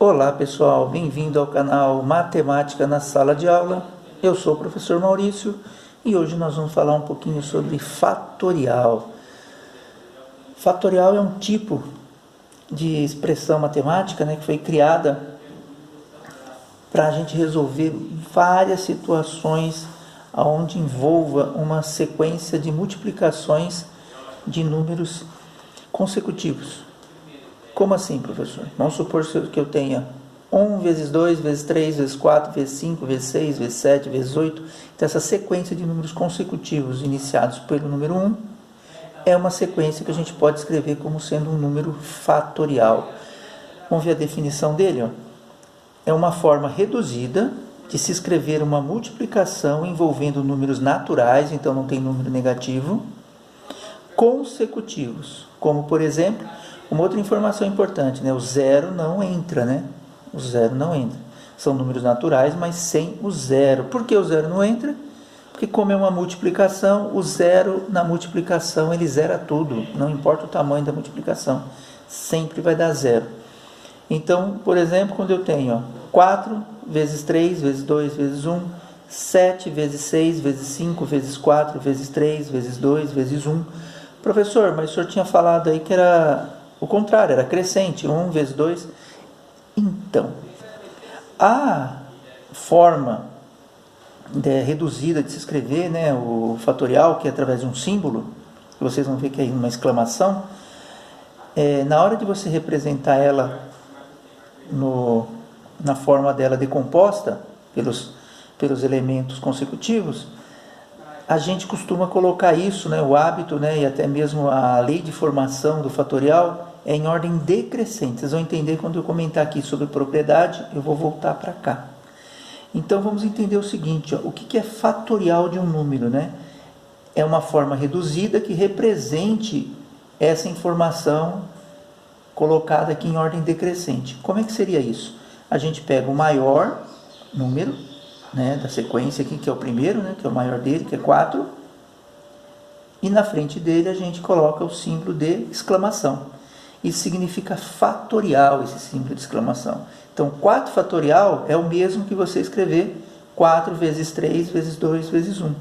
Olá pessoal, bem-vindo ao canal Matemática na Sala de Aula. Eu sou o professor Maurício e hoje nós vamos falar um pouquinho sobre fatorial. Fatorial é um tipo de expressão matemática, que foi criada para a gente resolver várias situações onde envolva uma sequência de multiplicações de números consecutivos. Como assim, professor? Vamos supor que eu tenha 1 vezes 2, vezes 3, vezes 4, vezes 5, vezes 6, vezes 7, vezes 8. Então, essa sequência de números consecutivos iniciados pelo número 1 é uma sequência que a gente pode escrever como sendo um número fatorial. Vamos ver a definição dele? É uma forma reduzida de se escrever uma multiplicação envolvendo números naturais, então não tem número negativo, consecutivos, como por exemplo, uma outra informação importante, o zero não entra, O zero não entra. São números naturais, mas sem o zero. Por que o zero não entra? Porque como é uma multiplicação, o zero na multiplicação ele zera tudo, não importa o tamanho da multiplicação, sempre vai dar zero. Então, por exemplo, quando eu tenho 4 vezes 3, vezes 2, vezes 1, 7 vezes 6, vezes 5, vezes 4, vezes 3, vezes 2, vezes 1. Professor, mas o senhor tinha falado aí que era o contrário, era crescente, 1 vezes 2. Então, a forma reduzida de se escrever, o fatorial, que é através de um símbolo, que vocês vão ver que é uma exclamação, na hora de você representar ela na forma dela decomposta pelos elementos consecutivos, a gente costuma colocar isso, o hábito, e até mesmo a lei de formação do fatorial é em ordem decrescente. Vocês vão entender quando eu comentar aqui sobre propriedade, eu vou voltar para cá. Então vamos entender o seguinte, o que é fatorial de um número, É uma forma reduzida que represente essa informação colocada aqui em ordem decrescente. Como é que seria isso? A gente pega o maior número, da sequência aqui, que é o primeiro, que é o maior dele, que é 4, e na frente dele a gente coloca o símbolo de exclamação. Isso significa fatorial, esse símbolo de exclamação. Então, 4 fatorial é o mesmo que você escrever 4 vezes 3 vezes 2 vezes 1.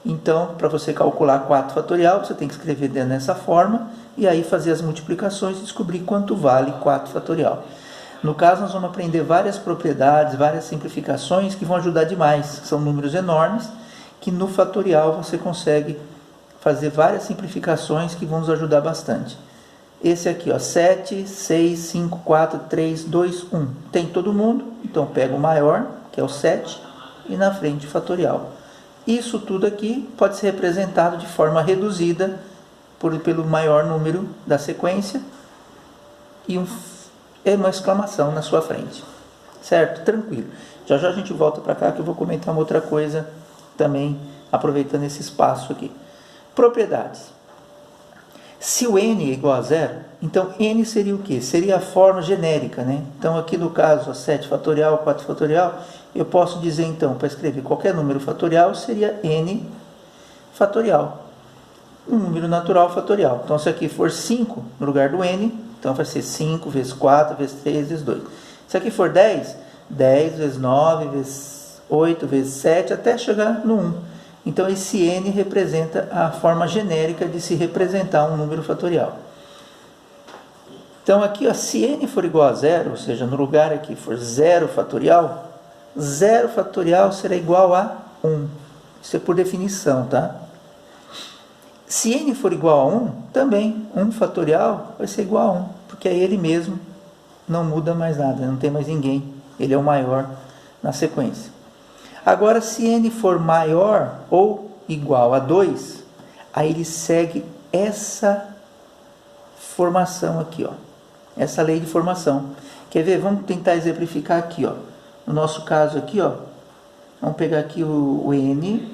Então, para você calcular 4 fatorial, você tem que escrever dessa forma e aí fazer as multiplicações e descobrir quanto vale 4 fatorial. No caso, nós vamos aprender várias propriedades, várias simplificações que vão ajudar demais. São números enormes que no fatorial você consegue fazer várias simplificações que vão nos ajudar bastante. Esse aqui, 7, 6, 5, 4, 3, 2, 1. Tem todo mundo, então pega o maior, que é o 7, e na frente o fatorial. Isso tudo aqui pode ser representado de forma reduzida pelo maior número da sequência e uma exclamação na sua frente. Certo? Tranquilo. Já já a gente volta para cá que eu vou comentar uma outra coisa também, aproveitando esse espaço aqui. Propriedades. Se o n é igual a 0, então n seria o quê? Seria a forma genérica, Então aqui no caso, 7 fatorial, 4 fatorial, eu posso dizer então, para escrever qualquer número fatorial, seria n fatorial. Um número natural fatorial. Então se aqui for 5 no lugar do n, então vai ser 5 vezes 4, vezes 3, vezes 2. Se aqui for 10, 10 vezes 9, vezes 8, vezes 7, até chegar no 1. Então, esse n representa a forma genérica de se representar um número fatorial. Então, aqui, se n for igual a 0, ou seja, no lugar aqui for 0 fatorial será igual a 1. Isso é por definição, tá? Se n for igual a 1, também 1 fatorial vai ser igual a 1, porque é ele mesmo, não muda mais nada, não tem mais ninguém. Ele é o maior na sequência. Agora, se n for maior ou igual a 2, aí ele segue essa formação aqui, essa lei de formação. Quer ver? Vamos tentar exemplificar aqui, No nosso caso aqui, vamos pegar aqui o n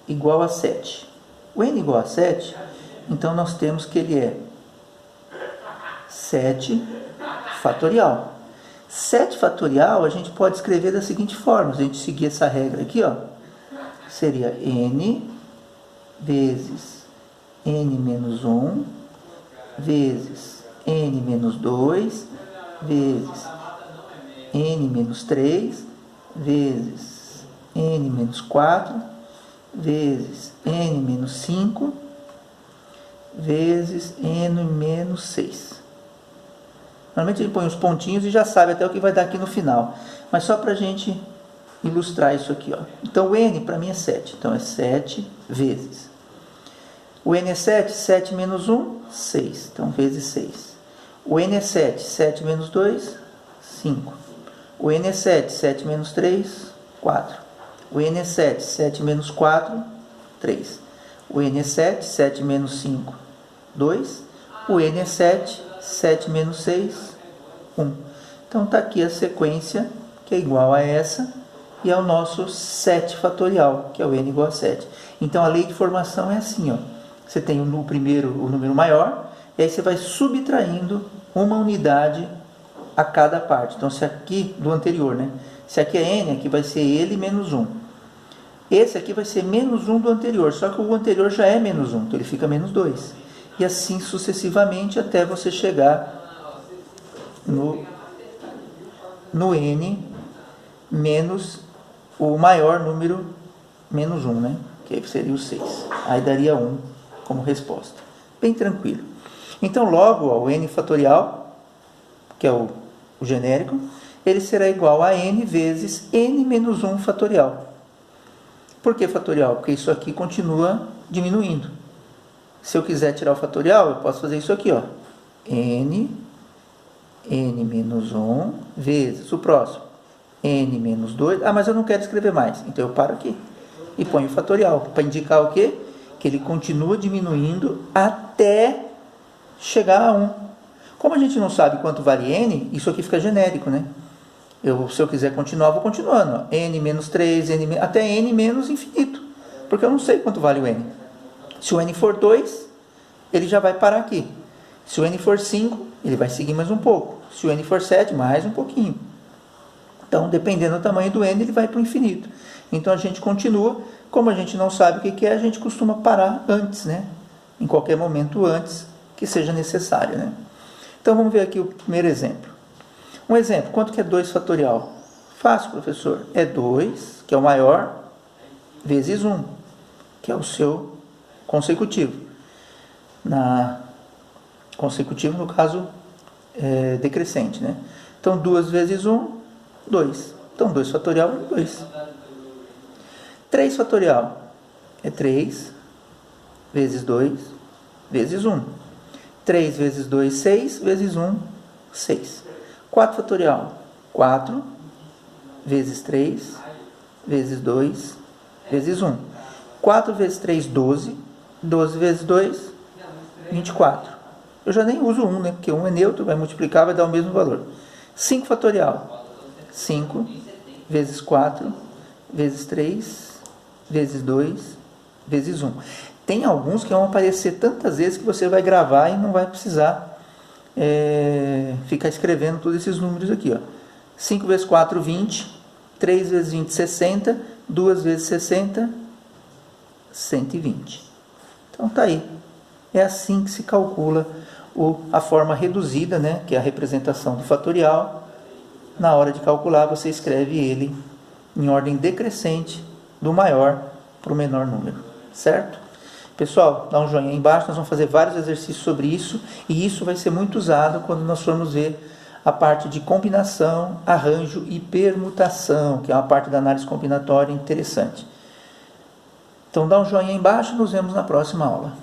igual a 7. O n igual a 7, então nós temos que ele é 7 fatorial. 7 fatorial a gente pode escrever da seguinte forma, se a gente seguir essa regra aqui, seria n vezes n menos 1 vezes n menos 2 vezes n menos 3, vezes n menos 4, vezes n menos 5, vezes n menos 6. Normalmente a gente põe os pontinhos e já sabe até o que vai dar aqui no final. Mas só para a gente ilustrar isso aqui, ó. Então o n para mim é 7. Então é 7 vezes. O n é 7, 7 menos 1, 6. Então vezes 6. O n é 7, 7 menos 2, 5. O n é 7, 7 menos 3, 4. O n é 7, 7 menos 4, 3. O n é 7, 7 menos 5, 2. O n é 7, 7 menos 6, 1. Então está aqui a sequência que é igual a essa e é o nosso 7 fatorial, que é o n igual a 7. Então a lei de formação é assim, ó. Você tem no primeiro o número maior e aí você vai subtraindo uma unidade a cada parte. Então se aqui do anterior, né? Se aqui é n, aqui vai ser ele menos 1. Esse aqui vai ser menos 1 do anterior, só que o anterior já é menos 1, então ele fica menos 2. E assim sucessivamente até você chegar no n menos o maior número menos 1, né? Que aí seria o 6. Aí daria 1 como resposta. Bem tranquilo. Então logo ó, o n fatorial, que é o genérico, ele será igual a n vezes n menos 1 fatorial. Por que fatorial? Porque isso aqui continua diminuindo. Se eu quiser tirar o fatorial, eu posso fazer isso aqui, ó. n menos 1 vezes o próximo. n menos 2. Ah, mas eu não quero escrever mais. Então eu paro aqui e ponho o fatorial. Para indicar o quê? Que ele continua diminuindo até chegar a 1. Como a gente não sabe quanto vale n, isso aqui fica genérico, né? Se eu quiser continuar, eu vou continuando. Ó. n menos 3, até n menos infinito. Porque eu não sei quanto vale o n. Se o n for 2, ele já vai parar aqui. Se o n for 5, ele vai seguir mais um pouco. Se o n for 7, mais um pouquinho. Então, dependendo do tamanho do n, ele vai para o infinito. Então, a gente continua. Como a gente não sabe o que é, a gente costuma parar antes, né? Em qualquer momento antes que seja necessário, né? Então, vamos ver aqui o primeiro exemplo. Um exemplo, quanto que é 2 fatorial? Fácil, professor. É 2, que é o maior, vezes 1, que é o seu consecutivo. Consecutivo, no caso, decrescente, né? Então, 2 vezes 1, 2. Então, 2 fatorial é 2. 3 fatorial é 3, vezes 2, vezes 1. 3 vezes 2, 6, vezes 1, 6. 4 fatorial, 4, vezes 3, vezes 2, vezes 1. 4 vezes 3, 12. 12 vezes 2, 24. Eu já nem uso 1, né? Porque 1 é neutro, vai multiplicar, vai dar o mesmo valor. 5 fatorial, 5, vezes 4, vezes 3, vezes 2, vezes 1. Tem alguns que vão aparecer tantas vezes que você vai gravar e não vai precisar ficar escrevendo todos esses números aqui, ó. 5 vezes 4, 20. 3 vezes 20, 60. 2 vezes 60, 120. Então tá aí. É assim que se calcula a forma reduzida, né, que é a representação do fatorial. Na hora de calcular, você escreve ele em ordem decrescente, do maior para o menor número, certo? Pessoal, dá um joinha aí embaixo, nós vamos fazer vários exercícios sobre isso, e isso vai ser muito usado quando nós formos ver a parte de combinação, arranjo e permutação, que é uma parte da análise combinatória interessante. Então dá um joinha aí embaixo e nos vemos na próxima aula.